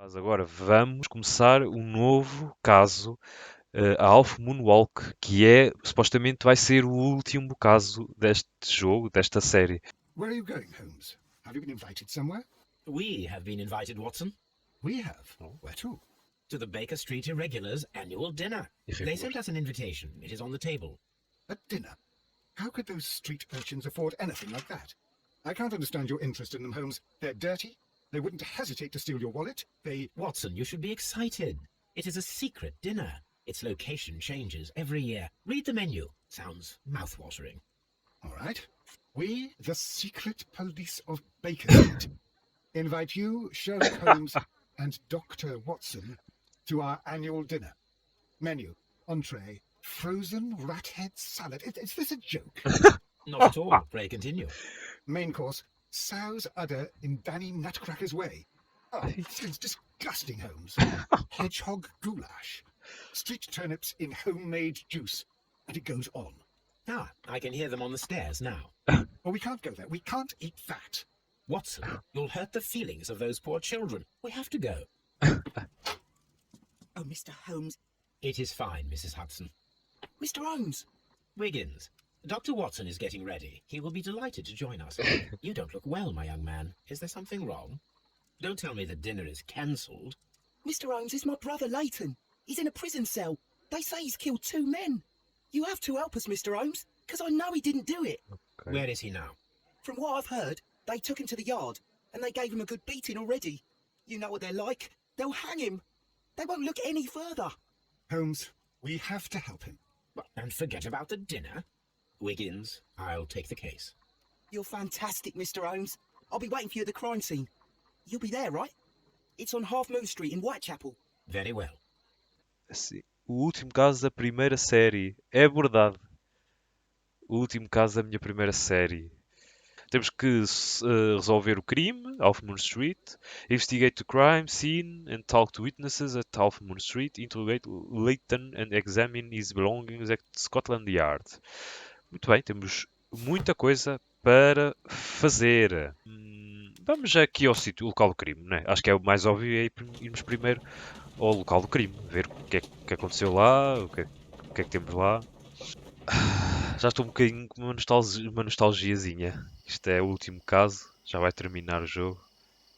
Nós agora vamos começar um novo caso, a Half Moon Walk, que supostamente vai ser o último caso deste jogo, desta série. Where are you going, Holmes? Have you been invited somewhere? We have been invited, Watson, We have. Oh. Where to? to the Baker Street Irregulars' annual dinner. They sent us an invitation. It is on the table. A dinner. How could those street urchins afford anything like that? I can't understand your interest in them, Holmes. They're dirty. They wouldn't hesitate to steal your wallet. Watson, you should be excited. It is a secret dinner. Its location changes every year. Read the menu. Sounds mouth-watering. All right. We, the secret police of Baker Street, invite you, Sherlock Holmes, and Dr. Watson to our annual dinner. Menu, entree, frozen rat head salad. Is this a joke? Not at all. Pray continue. Main course, sow's udder in Danny Nutcracker's way. Oh, sounds disgusting, Holmes. Hedgehog goulash. Street turnips in homemade juice. And it goes on. Ah, I can hear them on the stairs now. Oh, we can't go there. We can't eat that. Watson, you'll hurt the feelings of those poor children. We have to go. Oh, Mr. Holmes. It is fine, Mrs. Hudson. Mr. Holmes. Wiggins, Dr. Watson is getting ready. He will be delighted to join us. You don't look well, my young man. Is there something wrong? Don't tell me the dinner is cancelled. Mr. Holmes is my brother, Leighton. He's in a prison cell. They say he's killed 2 men. You have to help us, Mr. Holmes, because I know he didn't do it. Okay. Where is he now? From what I've heard, they took him to the yard, and they gave him a good beating already. You know what they're like. They'll hang him. They won't look any further. Holmes, we have to help him. And forget about the dinner? Wiggins, I'll take the case. You're fantastic, Mr. Holmes. I'll be waiting for you at the crime scene. You'll be there, right? It's on Half Moon Street in Whitechapel. Very well. Assim, o último caso da primeira série. É verdade. O último caso da minha primeira série. Temos que resolver o crime, Half Moon Street, investigate the crime scene and talk to witnesses at Half Moon Street, interrogate Leighton and examine his belongings at Scotland Yard. Muito bem, temos muita coisa para fazer. Vamos aqui ao sítio, o local do crime, né? Acho que é o mais óbvio é irmos primeiro ao local do crime, ver o que é que aconteceu lá, o que é que temos lá. Já estou um bocadinho com uma nostalgiazinha. Isto é o último caso, já vai terminar o jogo.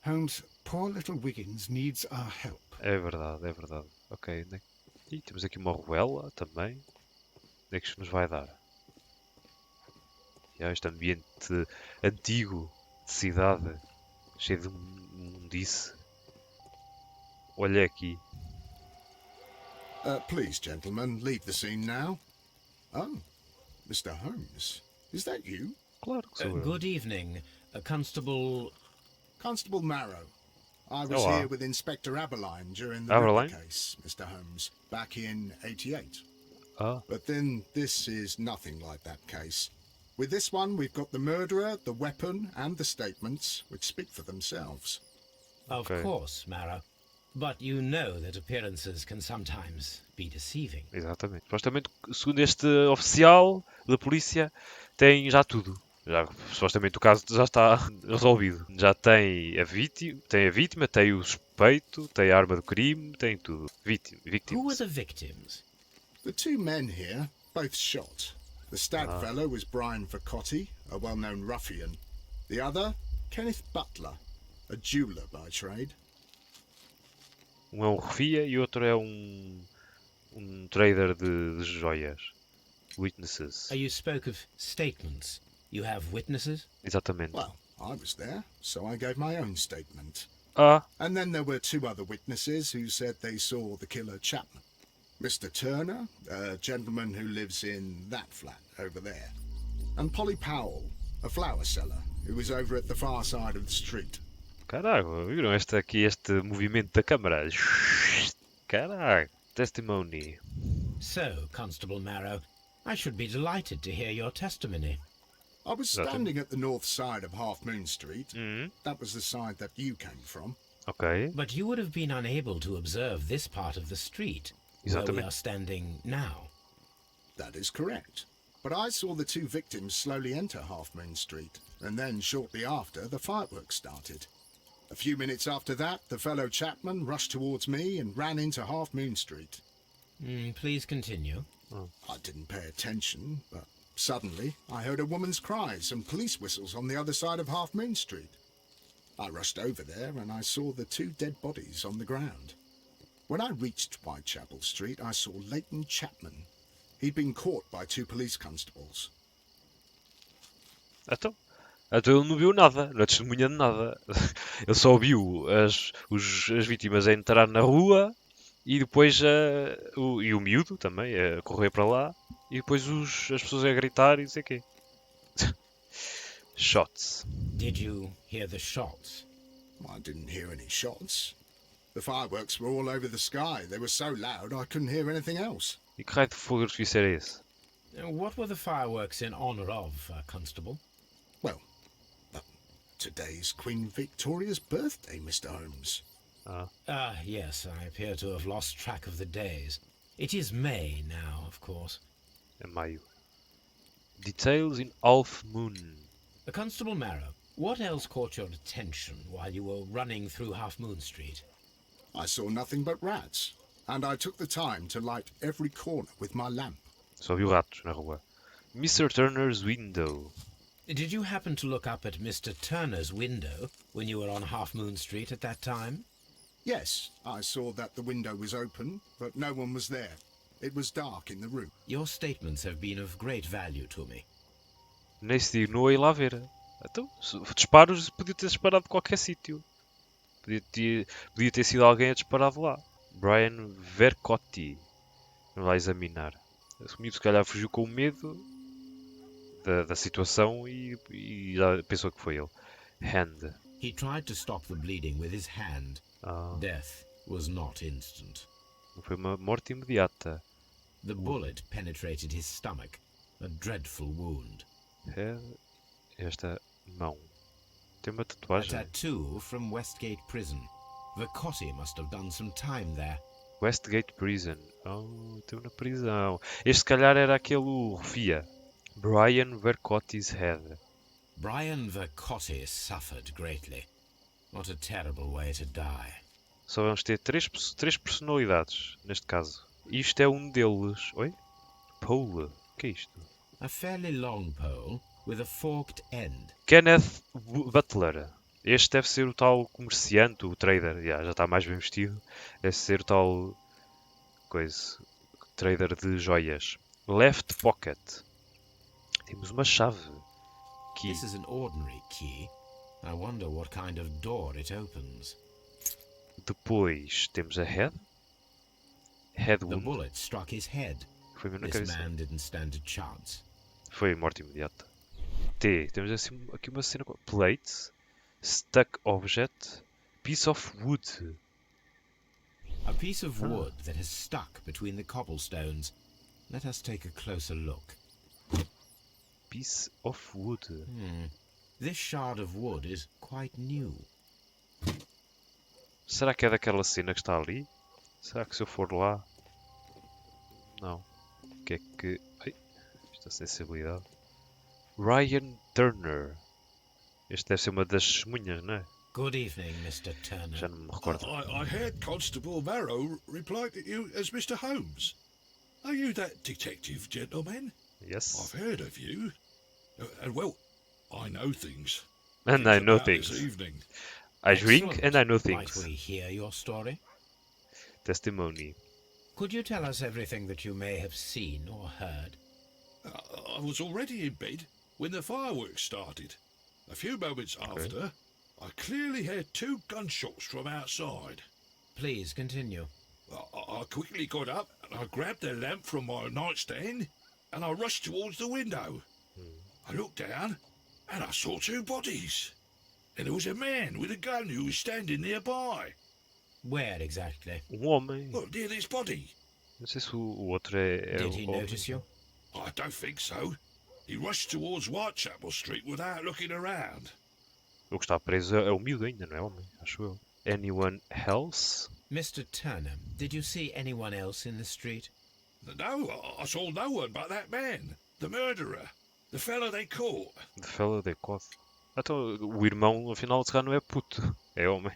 Holmes, poor little Wiggins needs our help. É verdade, é verdade. Ok, e temos aqui uma ruela também. Onde é que isto nos vai dar? E há este ambiente antigo de cidade, cheio de mundice. Olha aqui. Please, gentlemen, leave the scene now. Oh, Mr. Holmes, is that you? Claro que sou eu. Good evening, Constable... Constable Marrow. I was Olá. here with Inspector Aberline during the Aberline? Ripper case, Mr. Holmes, back in '88. Ah, But then this is nothing like that case. With this one, we've got the murderer, the weapon, and the statements, which speak for themselves. Of Okay. course, Marrow. But you know that appearances can sometimes be deceiving. exatamente. Supostamente, segundo este oficial da polícia, tem já tudo. Supostamente o caso já está resolvido. Já tem a vítima, tem o suspeito, tem a arma do crime, tem tudo. Who were Vítimas. the victims? The 2 men here, both shot. The stabbed fellow was Brian Vercotti, a well-known ruffian. The other, Kenneth Butler, a jeweller by trade. Um é um refia e outro é um trader de joias. Witnesses. You spoke of statements. You have witnesses? Exatamente. Well, I was there, so I gave my own statement. Ah, And then there were 2 other witnesses who said they saw the killer Chapman. Mr. Turner, a gentleman who lives in that flat over there. And Polly Powell, a flower seller, who was over at the far side of the street. caralho, viram este movimento da câmara? Caralho, testimony. So, Constable Marrow, I should be delighted to hear your testimony. I was Nothing. standing at the north side of Half Moon Street. Uhum. That was the side that you came from. Ok, But you would have been unable to observe this part of the street, where we exatamente. are standing now. That is correct. But I saw the 2 victims slowly enter Half Moon Street, and then shortly after, the fireworks started. A few minutes after that, the fellow chapman rushed towards me and ran into Half Moon Street. Please continue. I didn't pay attention, but suddenly I heard a woman's cries and police whistles on the other side of Half Moon Street. I rushed over there and I saw the 2 dead bodies on the ground. When I reached Whitechapel Street, I saw Leighton Chapman. He'd been caught by 2 police constables. Então ele não viu nada, não é testemunha de nada. Ele só viu as vítimas a entrar na rua e depois o miúdo também a correr para lá e depois as pessoas a gritar e não sei o quê. Shots. Did you hear the shots? I didn't hear any shots. The fireworks were all over the sky. They were so loud I couldn't hear anything else. E que raio de fogo de artifício era esse? What were the fireworks in honour of, Constable? Well, today's Queen Victoria's birthday, Mr. Holmes. Yes, I appear to have lost track of the days. It is May now, of course. É maio. Details in Half Moon. Constable Marrow, what else caught your attention while you were running through Half Moon Street? I saw nothing but rats, and I took the time to light every corner with my lamp. Só viu ratos na rua. Mr. Turner's window. Did you happen to look up at Mr. Turner's window when you were on Half Moon Street at that time? Yes, I saw that the window was open, but no one was there. It was dark in the room. Your statements have been of great value to me. Nem se dignou a ir lá ver. Então, disparos, podia ter disparado de qualquer sítio. Podia ter sido alguém a disparar de lá. Brian Vercotti. Vamos lá examinar. Assumiu, se calhar fugiu com medo da situação e já pensou que foi ele. Hand. He tried to stop the bleeding with his hand. Death was not instant. Não foi uma morte imediata. The bullet penetrated his stomach, a dreadful wound. Esta mão. Tem uma A tatuagem. tattoo from Westgate Prison. Vercotti must have done some time there. Westgate Prison. Oh, teve na prisão. Este se calhar era aquele rufia. Brian Vercotti's head. Brian Vercotti suffered greatly. What a terrible way to die. Só vamos ter três personalidades neste caso. Isto é um deles. Oi? Pole. O que é isto? A fairly long pole with a forked end. Kenneth Butler. Este deve ser o tal comerciante, o trader. Já está mais bem vestido. Deve ser o tal trader de joias. Left pocket. Temos uma chave. Key. This is an ordinary key. I wonder what kind of door it opens. Depois temos a head. Head The wound. bullet struck his head. Foi mesmo na This cabeça. man didn't stand a chance. Foi morte imediata. T. Temos assim, aqui uma cena com plate. Stuck object. Piece of wood. A piece of wood that has stuck between the cobblestones. Let us take a closer look. Piece of wood. This shard of wood is quite new. Será que é daquela cena que está ali? Será que se eu for lá... Não. O que é que... Ai, esta sensibilidade. Ryan Turner. Este deve ser uma das testemunhas, não é? Good evening, Mr. Turner. Já não me recordo. I heard Constable Marrow reply to you as Mr. Holmes. Are you that detective gentleman? Yes. I've heard of you. And well, I know things. And I know about things. This evening. I drink Excellent. and I know Might things. we hear your story? Testimony. Could you tell us everything that you may have seen or heard? I was already in bed when the fireworks started. A few moments after, I clearly heard 2 gunshots from outside. Please continue. I quickly got up and I grabbed the lamp from my nightstand and I rushed towards the window. I looked down and I saw 2 bodies. And there was a man with a gun who was standing nearby. Where exactly? Homem. Look, near this body. Não sei se o outro é Did o he homem. notice you? I don't think so. He rushed towards Whitechapel Street without looking around. O que está preso é o miúdo ainda, não é homem? Acho eu. Anyone else? Mr. Turner, did you see anyone else in the street? No, I saw no one but that man, the murderer, the fellow they caught. The fellow they caught. Então, o irmão, afinal, se calhar não é puto. É homem.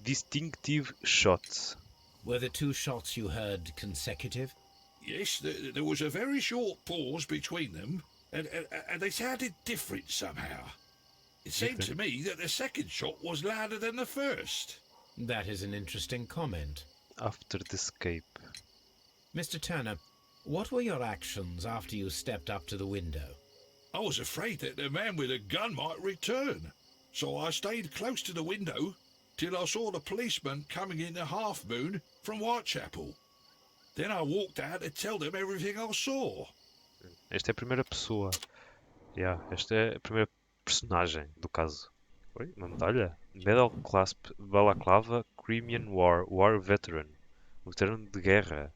Distinctive shot. Were the two shots you heard consecutive? Yes, there was a very short pause between them, and they sounded different somehow. It seemed to me that the second shot was louder than the first. That is an interesting comment. After the escape. Mr. Turner, what were your actions after you stepped up to the window? I was afraid that the man with a gun might return, so I stayed close to the window till I saw the policeman coming in the half moon from Whitechapel. Then I walked out to tell them everything I saw. Esta é a primeira pessoa. Esta é a primeira personagem do caso. Oi, uma medalha? Medal Clasp Balaclava Crimean War Veteran. Veterano de guerra.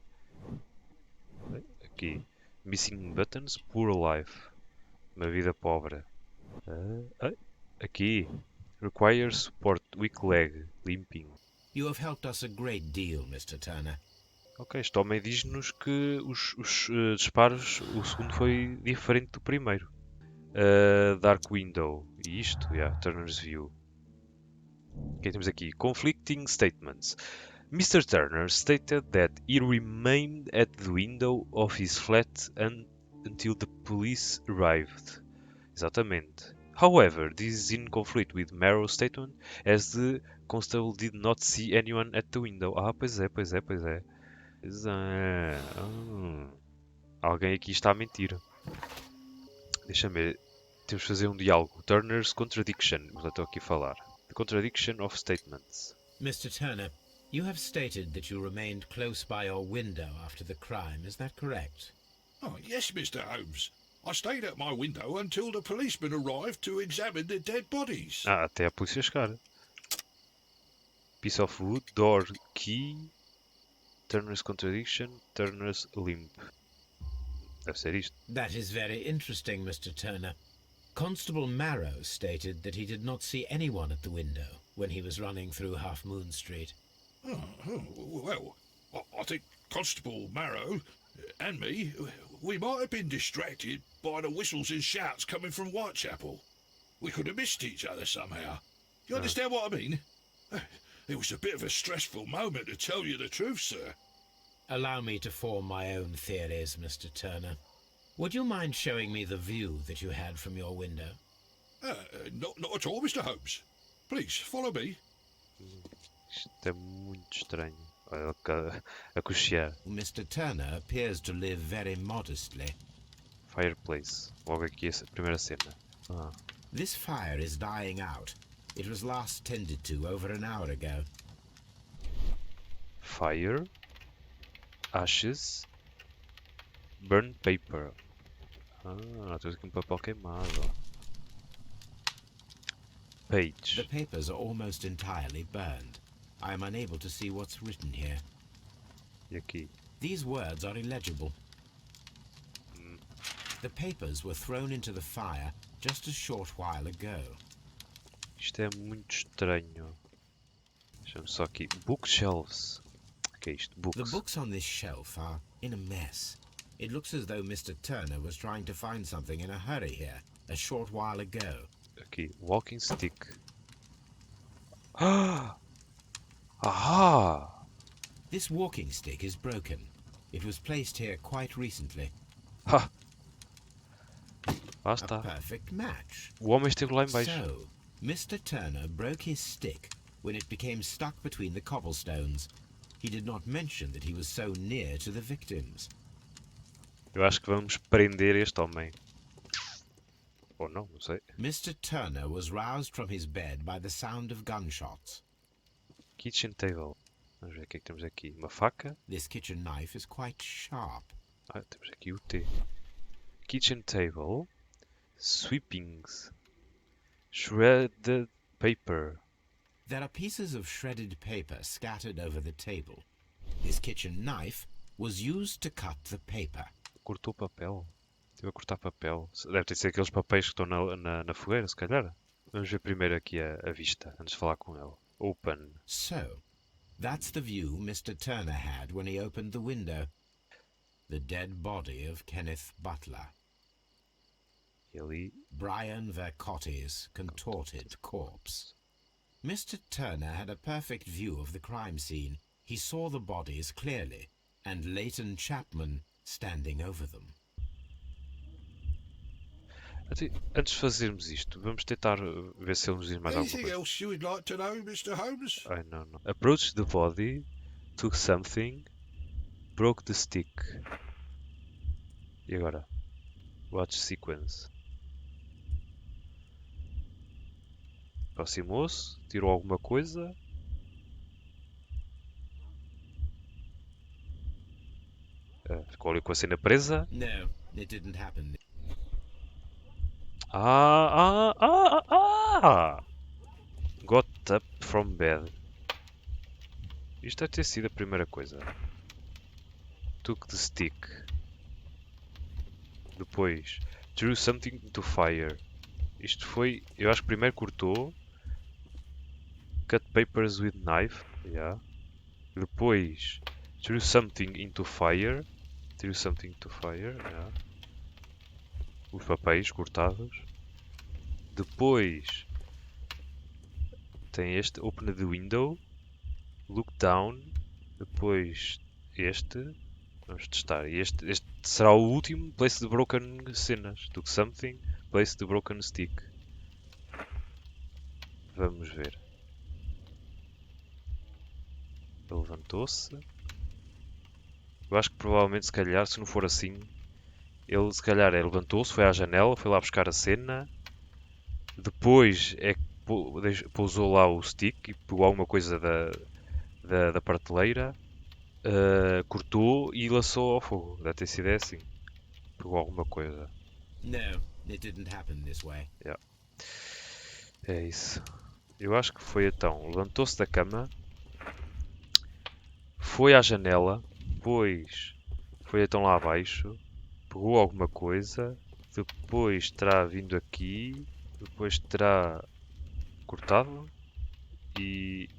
Aqui. Missing Buttons Poor Life. Uma vida pobre. Aqui. Requires support weak leg. Limping. You have helped us a great deal, Mr. Turner. Ok, este homem diz-nos que os disparos, o segundo foi diferente do primeiro. Dark Window. E isto, Turner's View. O que temos aqui? Conflicting statements. Mr. Turner stated that he remained at the window of his flat until the police arrived. Exatamente. However, this is in conflict with Marrow's statement, as the constable did not see anyone at the window. Pois é. Alguém aqui está a mentir. Deixa-me ver. Temos de fazer um diálogo. Turner's contradiction. Já estou aqui a falar. The contradiction of statements. Mr. Turner, you have stated that you remained close by your window after the crime, is that correct? Oh, yes, Mr. Holmes. I stayed at my window until the policeman arrived to examine the dead bodies. Até a polícia chegar. Piece of wood, door, key, Turner's contradiction, Turner's limp. Deve ser isto. That is very interesting, Mr. Turner. Constable Marrow stated that he did not see anyone at the window when he was running through Half Moon Street. Well, I think Constable Marrow and me, we might have been distracted by the whistles and shouts coming from Whitechapel. We could have missed each other somehow. You understand what I mean? It was a bit of a stressful moment, to tell you the truth, sir. Allow me to form my own theories, Mr. Turner. Would you mind showing me the view that you had from your window? Not at all, Mr. Holmes. Please, follow me. Isto é muito estranho. Olha, a cochear. Mr. Turner appears to live very modestly. Fireplace. Logo aqui a primeira cena. This fire is dying out. It was last tended to over an hour ago. Fire. Ashes. Burnt paper. Temos aqui um papel queimado. Page. The papers are almost entirely burned. I am unable to see what's written here. E aqui? These words are illegible. The papers were thrown into the fire just a short while ago. Isto é muito estranho. Deixa-me só aqui. Bookshelves. O que é isto? Books. The books on this shelf are in a mess. It looks as though Mr. Turner was trying to find something in a hurry here, a short while ago. Aqui. Walking stick. Aha! This walking stick is broken. It was placed here quite recently. Ha! Lá A está. perfect match. O homem esteve lá em baixo. So, Mr. Turner broke his stick when it became stuck between the cobblestones. He did not mention that he was so near to the victims. Eu acho que vamos prender este homem. Ou não, não sei. Mr. Turner was roused from his bed by the sound of gunshots. Kitchen table. Vamos ver o que é que temos aqui. Uma faca. This kitchen knife is quite sharp. Temos aqui o T. Kitchen table. Sweepings. Shredded paper. There are pieces of shredded paper scattered over the table. This kitchen knife was used to cut the paper. Cortou papel. Estive a cortar papel. Deve ter sido aqueles papéis que estão na fogueira, se calhar. Vamos ver primeiro aqui a vista, antes de falar com ele. Open. So, that's the view Mr. Turner had when he opened the window. The dead body of Kenneth Butler. E ali. Brian Vercotti's contorted corpse. Mr. Turner had a perfect view of the crime scene. He saw the bodies clearly, and Leighton Chapman standing over them. Antes de fazermos isto, vamos tentar ver se ele nos diz mais alguma Anything coisa. else you would like to know, Mr. Holmes? Ai, não. Approached the body, took something, broke the stick. E agora? Watch sequence. Aproximou-se, tirou alguma coisa. Ficou ali com a cena presa. No, it didn't happen. Got up from bed. Isto deve ter sido a primeira coisa. Took the stick. Depois, threw something into fire. Isto foi, eu acho que primeiro cortou. Cut papers with knife. Yeah. Depois, threw something into fire. Threw something into fire. Yeah. Os papéis cortados. Depois, tem este, open the window. Look down. Depois, este. Vamos testar. E este será o último. Place the broken cenas. Took something. Place the broken stick. Vamos ver. Ele levantou-se. Eu acho que provavelmente, se calhar, se não for assim, ele se calhar levantou-se, foi à janela, foi lá buscar a cena. Depois é que pousou lá o stick e pegou alguma coisa da prateleira. Cortou e lançou ao fogo. Deve ter sido assim. Pegou alguma coisa. No, it didn't happen this way. Yeah. É isso. Eu acho que foi então. Levantou-se da cama. Foi à janela. Depois foi então lá abaixo. Pegou alguma coisa. Depois terá vindo aqui. Depois terá cortado. E...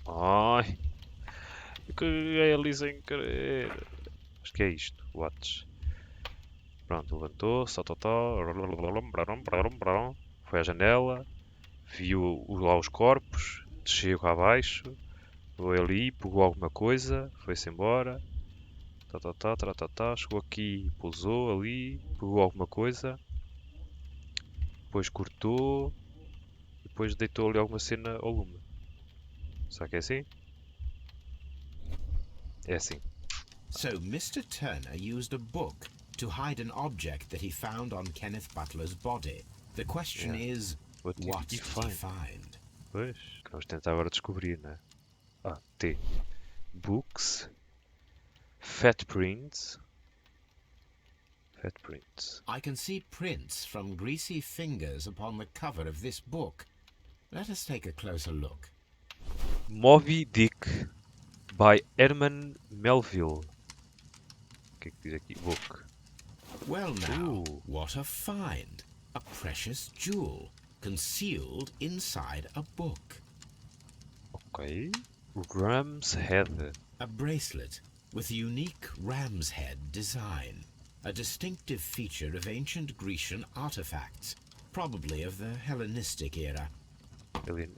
Ai! Eu caguei ali sem querer. Acho que é isto. Watch. Pronto, levantou-se. Foi à janela. Viu lá os corpos. Desceu cá abaixo. Foi ali, pegou alguma coisa. Foi-se embora. Chegou aqui, pousou ali. Pegou alguma coisa. Depois cortou. Depois deitou ali alguma cena ao lume. Será que é assim? É assim. So Mr. Turner used a book to hide an object that he found on Kenneth Butler's body. The question is, What did what he did he find? find? Pois, vamos tentar agora descobrir, né? T. Books. Fat prints. I can see prints from greasy fingers upon the cover of this book. Let us take a closer look. Moby Dick by Herman Melville. O que é que diz aqui? Book. Well now, Ooh. what a find! A precious jewel concealed inside a book. Ok. Ram's Head. A bracelet with unique ram's head design. A distinctive feature of ancient Grecian artifacts, probably of the Hellenistic era.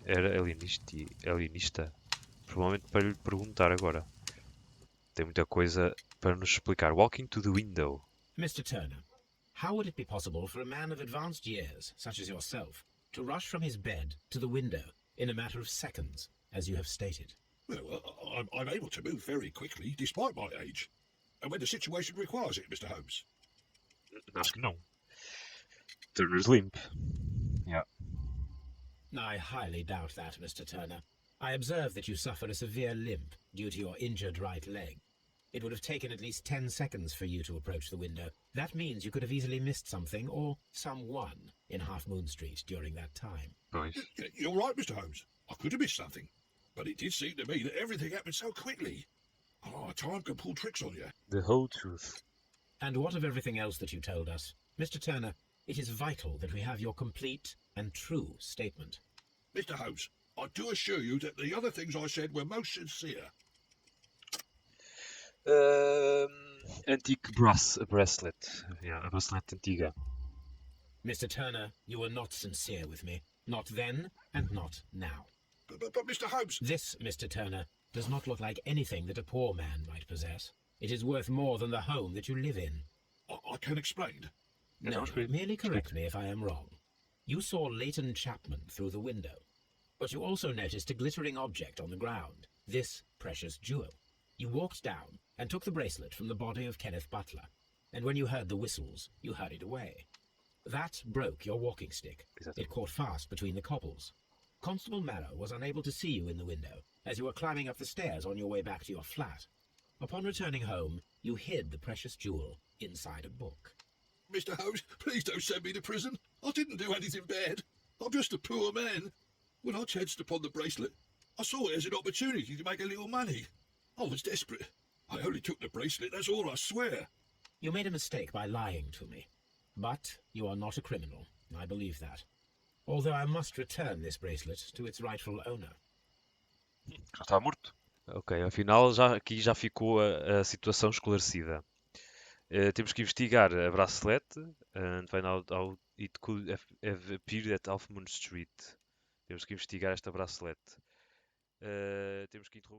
Era alienista? Provavelmente para lhe perguntar agora. Tem muita coisa para nos explicar. Walking to the window. Mr. Turner, how would it be possible for a man of advanced years, such as yourself, to rush from his bed to the window in a matter of seconds, as you have stated? Well, I'm able to move very quickly, despite my age. And when the situation requires it, Mr. Holmes. Acho que não. Turner's limp. Yeah. I highly doubt that, Mr. Turner. I observe that you suffer a severe limp due to your injured right leg. It would have taken at least 10 seconds for you to approach the window. That means you could have easily missed something or someone in Half Moon Street during that time. Pois. You're right, Mr. Holmes. I could have missed something. But it did seem to me that everything happened so quickly. Time can pull tricks on you. The whole truth. And what of everything else that you told us? Mr. Turner, it is vital that we have your complete and true statement. Mr. Holmes, I do assure you that the other things I said were most sincere. Antique bracelet. Yeah, a bracelet antiga. Mr. Turner, you were not sincere with me. Not then, and not now. But Mr. Holmes... This, Mr. Turner, does not look like anything that a poor man might possess. It is worth more than the home that you live in. I can explain. No, merely correct me if I am wrong. You saw Leighton Chapman through the window, but you also noticed a glittering object on the ground, this precious jewel. You walked down and took the bracelet from the body of Kenneth Butler, and when you heard the whistles, you hurried away. That broke your walking stick. It caught fast between the cobbles. Constable Marrow was unable to see you in the window as you were climbing up the stairs on your way back to your flat. Upon returning home, you hid the precious jewel inside a book. Mr. Holmes, please don't send me to prison. I didn't do anything bad. I'm just a poor man. When I chanced upon the bracelet, I saw it as an opportunity to make a little money. I was desperate. I only took the bracelet, that's all, I swear. You made a mistake by lying to me. But you are not a criminal. I believe that. Although I must return this bracelet to its rightful owner. Já está morto. Ok, afinal aqui já ficou a situação esclarecida. Temos que investigar a bracelete and find out how it could have appeared at Half Moon Street. Temos que investigar esta bracelete. Temos que interrogar.